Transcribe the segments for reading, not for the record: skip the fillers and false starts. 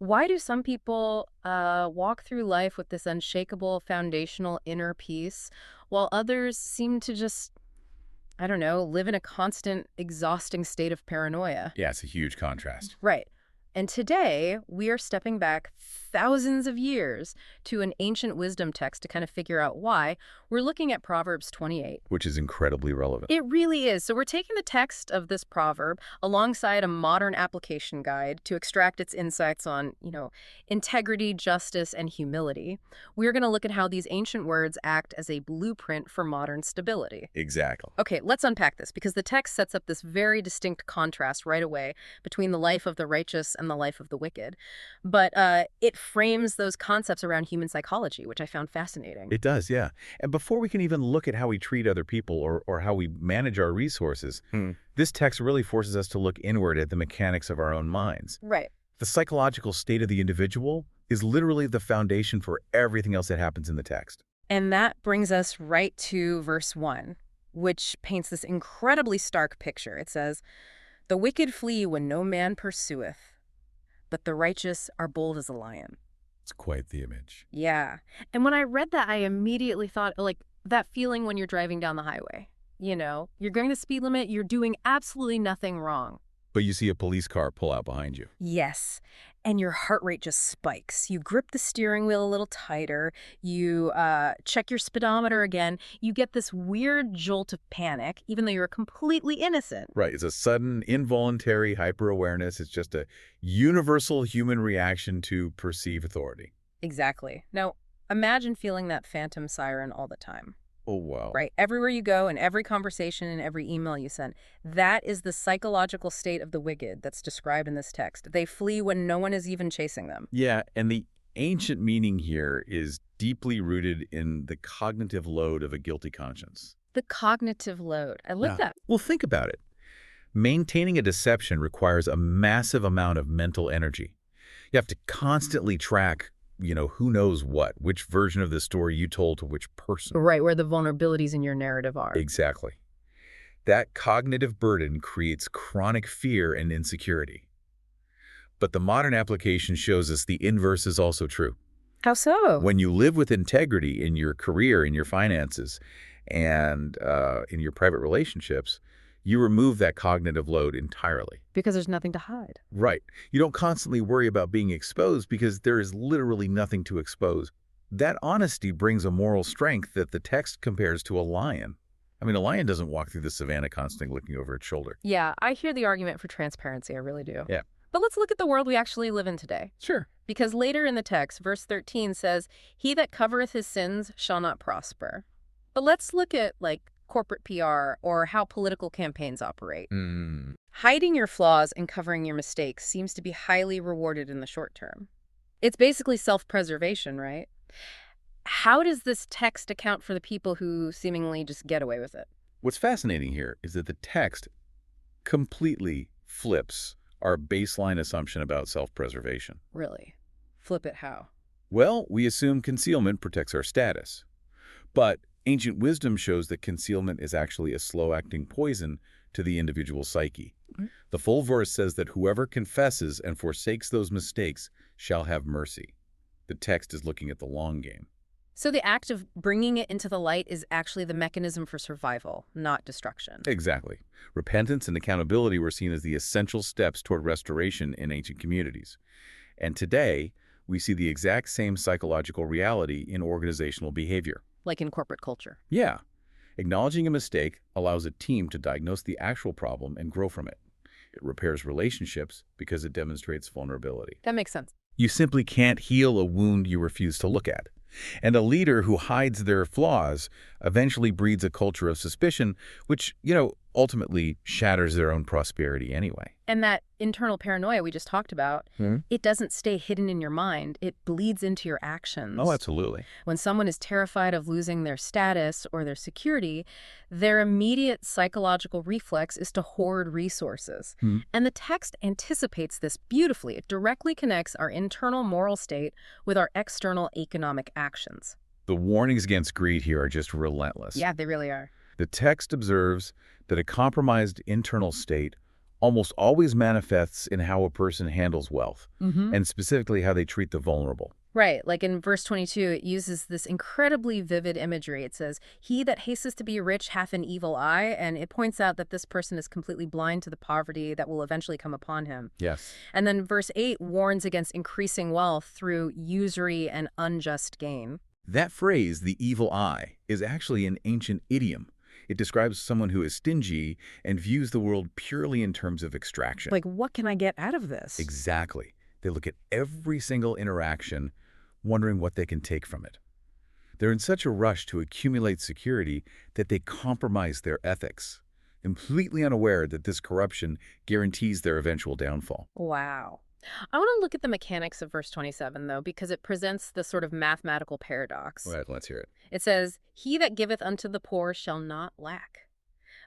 Why do some people walk through life with this unshakable foundational inner peace, while others seem to just, I don't know, live in a constant, exhausting state of paranoia? Yeah, it's a huge contrast. Right. And today, we are stepping back thousands of years to an ancient wisdom text to kind of figure out why. We're looking at Proverbs 28. Which is incredibly relevant. It really is. So we're taking the text of this proverb alongside a modern application guide to extract its insights on, integrity, justice, and humility. We're going to look at how these ancient words act as a blueprint for modern stability. Exactly. Okay, let's unpack this because the text sets up this very distinct contrast right away between the life of the righteous and the life of the wicked. But it frames those concepts around human psychology, which I found fascinating. It does, yeah. And before we can even look at how we treat other people or how we manage our resources, this text really forces us to look inward at the mechanics of our own minds. Right. The psychological state of the individual is literally the foundation for everything else that happens in the text. And that brings us right to verse 1, which paints this incredibly stark picture. It says, "The wicked flee when no man pursueth, but the righteous are bold as a lion." It's quite the image. Yeah. And when I read that, I immediately thought, like, that feeling when you're driving down the highway. You're going the speed limit, you're doing absolutely nothing wrong. But you see a police car pull out behind you. Yes. And your heart rate just spikes. You grip the steering wheel a little tighter. You check your speedometer again. You get this weird jolt of panic, even though you're completely innocent. Right. It's a sudden, involuntary hyper-awareness. It's just a universal human reaction to perceived authority. Exactly. Now, imagine feeling that phantom siren all the time. Oh, wow. Right. Everywhere you go, in every conversation, in every email you send. That is the psychological state of the wicked that's described in this text. They flee when no one is even chasing them. Yeah, and the ancient meaning here is deeply rooted in the cognitive load of a guilty conscience. The cognitive load. I like that. Well, think about it. Maintaining a deception requires a massive amount of mental energy. You have to constantly track who knows what, which version of the story you told to which person. Right, where the vulnerabilities in your narrative are. Exactly. That cognitive burden creates chronic fear and insecurity. But the modern application shows us the inverse is also true. How so? When you live with integrity in your career, in your finances, and in your private relationships, you remove that cognitive load entirely. Because there's nothing to hide. Right. You don't constantly worry about being exposed because there is literally nothing to expose. That honesty brings a moral strength that the text compares to a lion. I mean, a lion doesn't walk through the savannah constantly looking over its shoulder. Yeah, I hear the argument for transparency. I really do. Yeah. But let's look at the world we actually live in today. Sure. Because later in the text, verse 13 says, "He that covereth his sins shall not prosper." But let's look at, corporate PR or how political campaigns operate. Hiding your flaws and covering your mistakes seems to be highly rewarded in the short term. It's basically self-preservation, right? How does this text account for the people who seemingly just get away with it? What's fascinating here is that the text completely flips our baseline assumption about self-preservation. Really? Flip it how? Well, we assume concealment protects our status. But ancient wisdom shows that concealment is actually a slow-acting poison to the individual psyche. The full verse says that whoever confesses and forsakes those mistakes shall have mercy. The text is looking at the long game. So the act of bringing it into the light is actually the mechanism for survival, not destruction. Exactly. Repentance and accountability were seen as the essential steps toward restoration in ancient communities. And today, we see the exact same psychological reality in organizational behavior. Like in corporate culture. Yeah. Acknowledging a mistake allows a team to diagnose the actual problem and grow from it. It repairs relationships because it demonstrates vulnerability. That makes sense. You simply can't heal a wound you refuse to look at. And a leader who hides their flaws eventually breeds a culture of suspicion, which, ultimately shatters their own prosperity anyway. And that internal paranoia we just talked about, it doesn't stay hidden in your mind. It bleeds into your actions. Oh, absolutely. When someone is terrified of losing their status or their security, their immediate psychological reflex is to hoard resources. And the text anticipates this beautifully. It directly connects our internal moral state with our external economic actions. The warnings against greed here are just relentless. Yeah, they really are. The text observes that a compromised internal state almost always manifests in how a person handles wealth, and specifically how they treat the vulnerable. Right, like in verse 22, it uses this incredibly vivid imagery. It says, "He that hasteth to be rich hath an evil eye," and it points out that this person is completely blind to the poverty that will eventually come upon him. Yes. And then verse 8 warns against increasing wealth through usury and unjust gain. That phrase, the evil eye, is actually an ancient idiom. It describes someone who is stingy and views the world purely in terms of extraction. Like, what can I get out of this? Exactly. They look at every single interaction, wondering what they can take from it. They're in such a rush to accumulate security that they compromise their ethics, completely unaware that this corruption guarantees their eventual downfall. Wow. I want to look at the mechanics of verse 27, though, because it presents the sort of mathematical paradox. All right, let's hear it. It says, "He that giveth unto the poor shall not lack.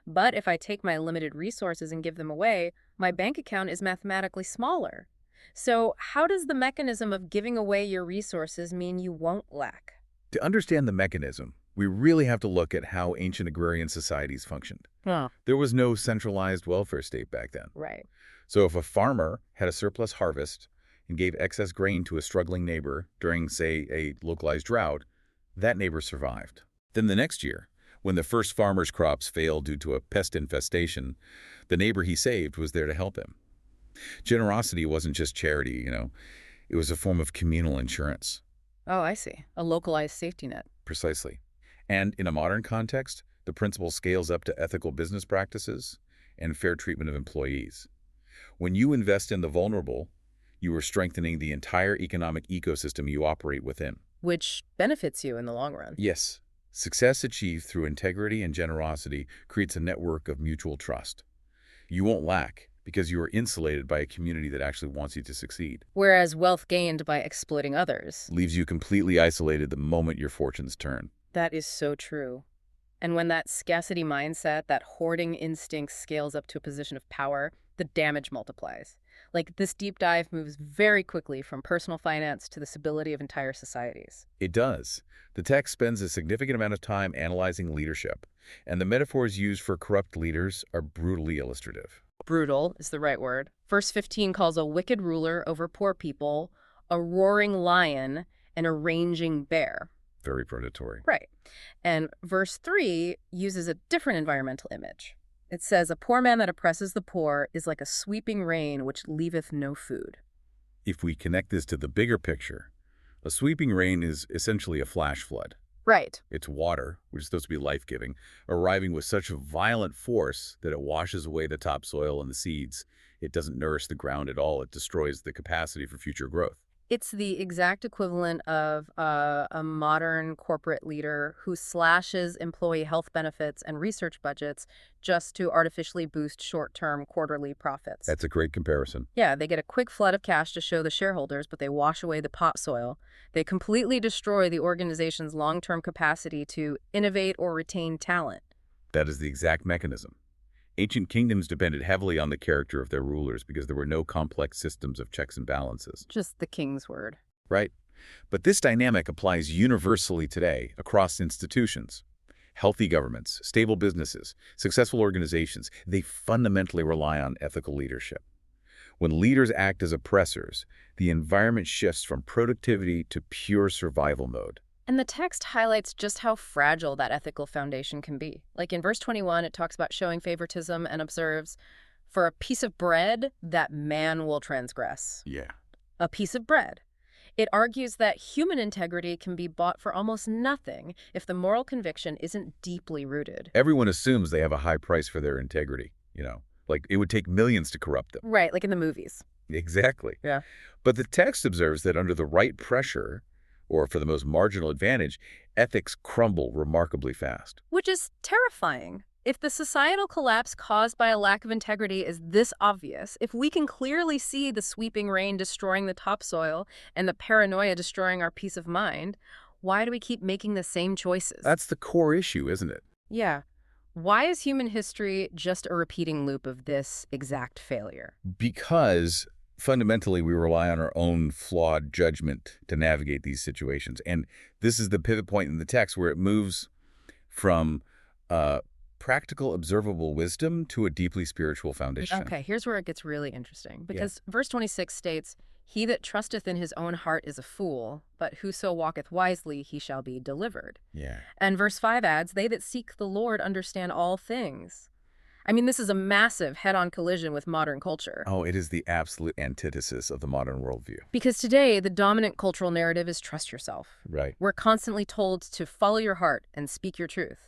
But if I take my limited resources and give them away, my bank account is mathematically smaller." So how does the mechanism of giving away your resources mean you won't lack? To understand the mechanism, we really have to look at how ancient agrarian societies functioned. Oh, There was no centralized welfare state back then. right. So if a farmer had a surplus harvest and gave excess grain to a struggling neighbor during, say, a localized drought, that neighbor survived. Then the next year, when the first farmer's crops failed due to a pest infestation, the neighbor he saved was there to help him. Generosity wasn't just charity, it was a form of communal insurance. Oh, I see. A localized safety net. Precisely. And in a modern context, the principle scales up to ethical business practices and fair treatment of employees. When you invest in the vulnerable, you are strengthening the entire economic ecosystem you operate within. Which benefits you in the long run. Yes, success achieved through integrity and generosity creates a network of mutual trust. You won't lack because you are insulated by a community that actually wants you to succeed. Whereas wealth gained by exploiting others. Leaves you completely isolated the moment your fortunes turn. That is so true. And when that scarcity mindset, that hoarding instinct scales up to a position of power, the damage multiplies. Like, this deep dive moves very quickly from personal finance to the stability of entire societies. It does. The text spends a significant amount of time analyzing leadership, and the metaphors used for corrupt leaders are brutally illustrative. Brutal is the right word. Verse 15 calls a wicked ruler over poor people a roaring lion and a raging bear. Very predatory. Right. And verse 3 uses a different environmental image. It says, "A poor man that oppresses the poor is like a sweeping rain which leaveth no food." If we connect this to the bigger picture, a sweeping rain is essentially a flash flood. Right. It's water, which is supposed to be life-giving, arriving with such a violent force that it washes away the topsoil and the seeds. It doesn't nourish the ground at all. It destroys the capacity for future growth. It's the exact equivalent of a modern corporate leader who slashes employee health benefits and research budgets just to artificially boost short-term quarterly profits. That's a great comparison. Yeah, they get a quick flood of cash to show the shareholders, but they wash away the topsoil. They completely destroy the organization's long-term capacity to innovate or retain talent. That is the exact mechanism. Ancient kingdoms depended heavily on the character of their rulers because there were no complex systems of checks and balances. Just the king's word. Right? But this dynamic applies universally today across institutions. Healthy governments, stable businesses, successful organizations, they fundamentally rely on ethical leadership. When leaders act as oppressors, the environment shifts from productivity to pure survival mode. And the text highlights just how fragile that ethical foundation can be. Like in verse 21, it talks about showing favoritism and observes, "For a piece of bread that man will transgress." Yeah. A piece of bread. It argues that human integrity can be bought for almost nothing if the moral conviction isn't deeply rooted. Everyone assumes they have a high price for their integrity, Like it would take millions to corrupt them. Right, like in the movies. Exactly. Yeah. But the text observes that under the right pressure, or for the most marginal advantage, ethics crumble remarkably fast. Which is terrifying. If the societal collapse caused by a lack of integrity is this obvious, if we can clearly see the sweeping rain destroying the topsoil and the paranoia destroying our peace of mind, why do we keep making the same choices? That's the core issue, isn't it? Yeah. Why is human history just a repeating loop of this exact failure? Because fundamentally we rely on our own flawed judgment to navigate these situations. And this is the pivot point in the text where it moves from practical, observable wisdom to a deeply spiritual foundation. Okay, here's where it gets really interesting. Because verse 26 states, "He that trusteth in his own heart is a fool, but whoso walketh wisely, he shall be delivered." Yeah. And verse 5 adds, "They that seek the Lord understand all things." I mean, this is a massive head-on collision with modern culture. Oh, it is the absolute antithesis of the modern worldview. Because today, the dominant cultural narrative is trust yourself. Right. We're constantly told to follow your heart and speak your truth.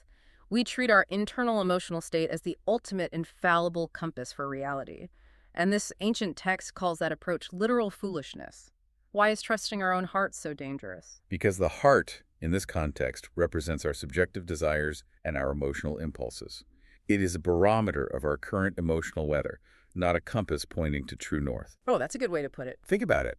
We treat our internal emotional state as the ultimate infallible compass for reality. And this ancient text calls that approach literal foolishness. Why is trusting our own heart so dangerous? Because the heart, in this context, represents our subjective desires and our emotional impulses. It is a barometer of our current emotional weather, not a compass pointing to true north. Oh, that's a good way to put it. Think about it.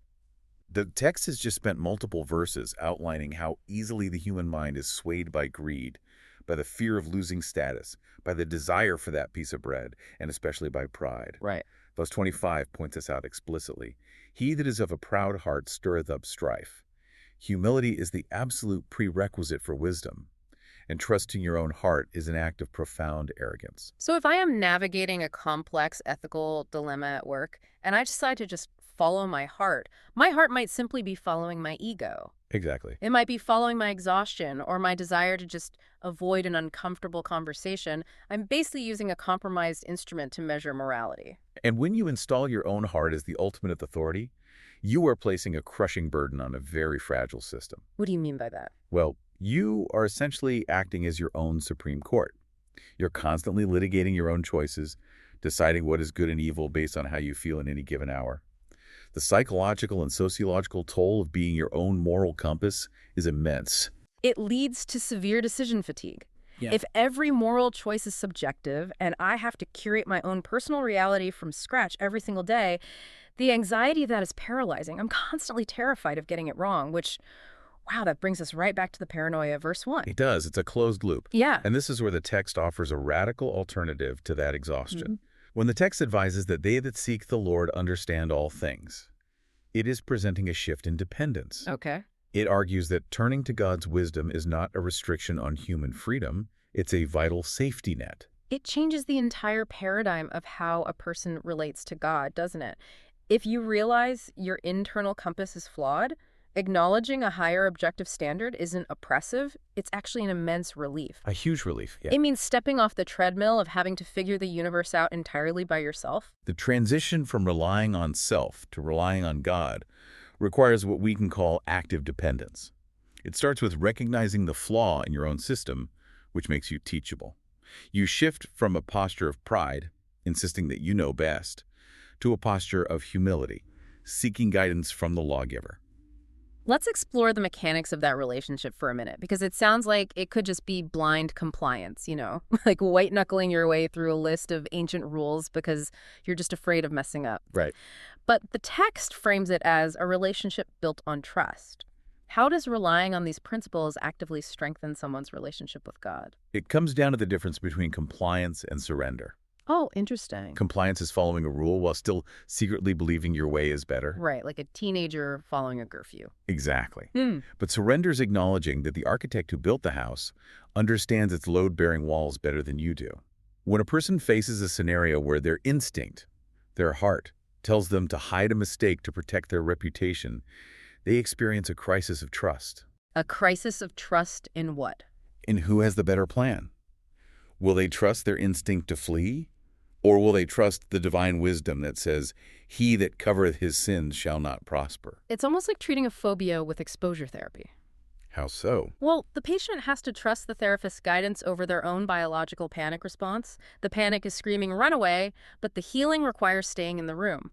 The text has just spent multiple verses outlining how easily the human mind is swayed by greed, by the fear of losing status, by the desire for that piece of bread, and especially by pride. Right. Verse 25 points us out explicitly. He that is of a proud heart stirreth up strife. Humility is the absolute prerequisite for wisdom, and trusting your own heart is an act of profound arrogance. So if I am navigating a complex ethical dilemma at work, and I decide to just follow my heart might simply be following my ego. Exactly. It might be following my exhaustion or my desire to just avoid an uncomfortable conversation. I'm basically using a compromised instrument to measure morality. And when you install your own heart as the ultimate authority, you are placing a crushing burden on a very fragile system. What do you mean by that? Well, you are essentially acting as your own Supreme Court. You're constantly litigating your own choices, deciding what is good and evil based on how you feel in any given hour. The psychological and sociological toll of being your own moral compass is immense. It leads to severe decision fatigue. Yeah. If every moral choice is subjective and I have to curate my own personal reality from scratch every single day, the anxiety of that is paralyzing. I'm constantly terrified of getting it wrong, which, wow, that brings us right back to the paranoia of verse 1. It does. It's a closed loop. Yeah. And this is where the text offers a radical alternative to that exhaustion. When the text advises that they that seek the Lord understand all things, it is presenting a shift in dependence. Okay. It argues that turning to God's wisdom is not a restriction on human freedom, it's a vital safety net. It changes the entire paradigm of how a person relates to God, doesn't it? If you realize your internal compass is flawed, acknowledging a higher objective standard isn't oppressive, it's actually an immense relief. A huge relief, yeah. It means stepping off the treadmill of having to figure the universe out entirely by yourself. The transition from relying on self to relying on God requires what we can call active dependence. It starts with recognizing the flaw in your own system, which makes you teachable. You shift from a posture of pride, insisting that you know best, to a posture of humility, seeking guidance from the lawgiver. Let's explore the mechanics of that relationship for a minute, because it sounds like it could just be blind compliance, like white-knuckling your way through a list of ancient rules because you're just afraid of messing up. Right. But the text frames it as a relationship built on trust. How does relying on these principles actively strengthen someone's relationship with God? It comes down to the difference between compliance and surrender. Oh, interesting. Compliance is following a rule while still secretly believing your way is better. Right, like a teenager following a curfew. Exactly. But surrender is acknowledging that the architect who built the house understands its load-bearing walls better than you do. When a person faces a scenario where their instinct, their heart, tells them to hide a mistake to protect their reputation, they experience a crisis of trust. A crisis of trust in what? In who has the better plan. Will they trust their instinct to flee? Or will they trust the divine wisdom that says, "He that covereth his sins shall not prosper"? It's almost like treating a phobia with exposure therapy. How so? Well, the patient has to trust the therapist's guidance over their own biological panic response. The panic is screaming, "Run away," but the healing requires staying in the room.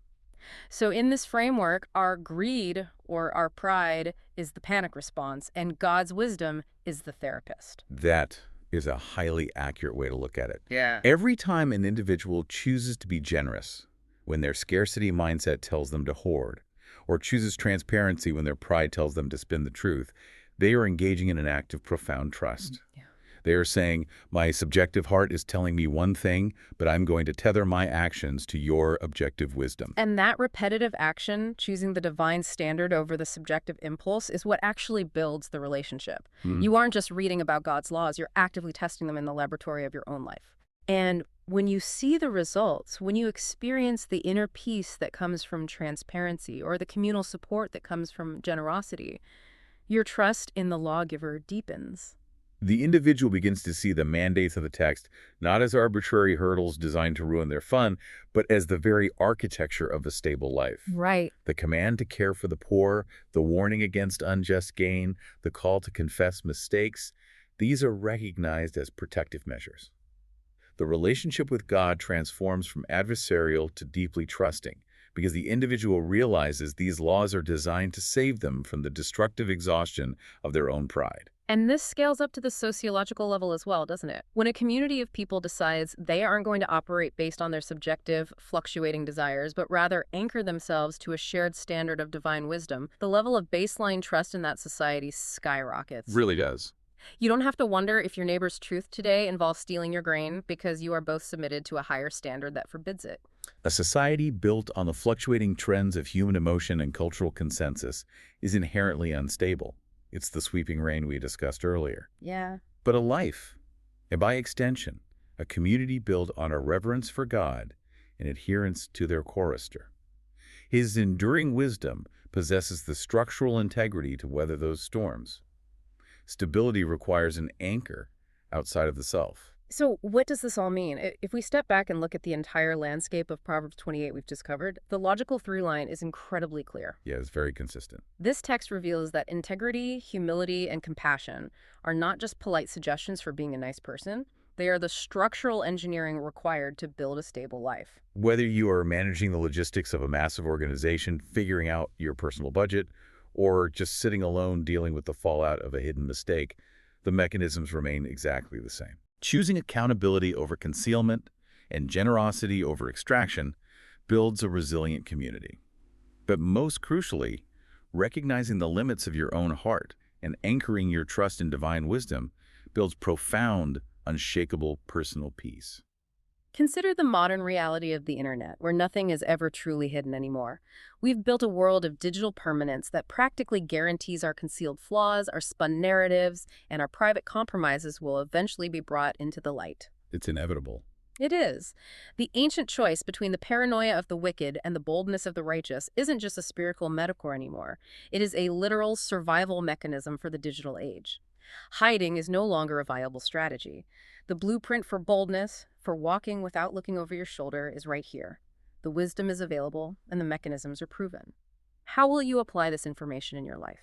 So in this framework, our greed or our pride is the panic response, and God's wisdom is the therapist. That is a highly accurate way to look at it. Yeah. Every time an individual chooses to be generous, when their scarcity mindset tells them to hoard, or chooses transparency when their pride tells them to spin the truth, they are engaging in an act of profound trust. Yeah. They are saying, my subjective heart is telling me one thing, but I'm going to tether my actions to your objective wisdom. And that repetitive action, choosing the divine standard over the subjective impulse, is what actually builds the relationship. You aren't just reading about God's laws, you're actively testing them in the laboratory of your own life. And when you see the results, when you experience the inner peace that comes from transparency or the communal support that comes from generosity, your trust in the lawgiver deepens. The individual begins to see the mandates of the text not as arbitrary hurdles designed to ruin their fun, but as the very architecture of a stable life. Right. The command to care for the poor, the warning against unjust gain, the call to confess mistakes, these are recognized as protective measures. The relationship with God transforms from adversarial to deeply trusting, because the individual realizes these laws are designed to save them from the destructive exhaustion of their own pride. And this scales up to the sociological level as well, doesn't it? When a community of people decides they aren't going to operate based on their subjective, fluctuating desires, but rather anchor themselves to a shared standard of divine wisdom, the level of baseline trust in that society skyrockets. Really does. You don't have to wonder if your neighbor's truth today involves stealing your grain because you are both submitted to a higher standard that forbids it. A society built on the fluctuating trends of human emotion and cultural consensus is inherently unstable. It's the sweeping rain we discussed earlier. Yeah. But a life, and by extension, a community built on a reverence for God and adherence to their chorister. His enduring wisdom possesses the structural integrity to weather those storms. Stability requires an anchor outside of the self. So what does this all mean? If we step back and look at the entire landscape of Proverbs 28 we've just covered, the logical through line is incredibly clear. Yeah, it's very consistent. This text reveals that integrity, humility, and compassion are not just polite suggestions for being a nice person. They are the structural engineering required to build a stable life. Whether you are managing the logistics of a massive organization, figuring out your personal budget, or just sitting alone dealing with the fallout of a hidden mistake, the mechanisms remain exactly the same. Choosing accountability over concealment and generosity over extraction builds a resilient community. But most crucially, recognizing the limits of your own heart and anchoring your trust in divine wisdom builds profound, unshakable personal peace. Consider the modern reality of the internet, where nothing is ever truly hidden anymore. We've built a world of digital permanence that practically guarantees our concealed flaws, our spun narratives, and our private compromises will eventually be brought into the light. It's inevitable. It is. The ancient choice between the paranoia of the wicked and the boldness of the righteous isn't just a spiritual metaphor anymore. It is a literal survival mechanism for the digital age. Hiding is no longer a viable strategy. The blueprint for boldness, for walking without looking over your shoulder, is right here. The wisdom is available, and the mechanisms are proven. How will you apply this information in your life?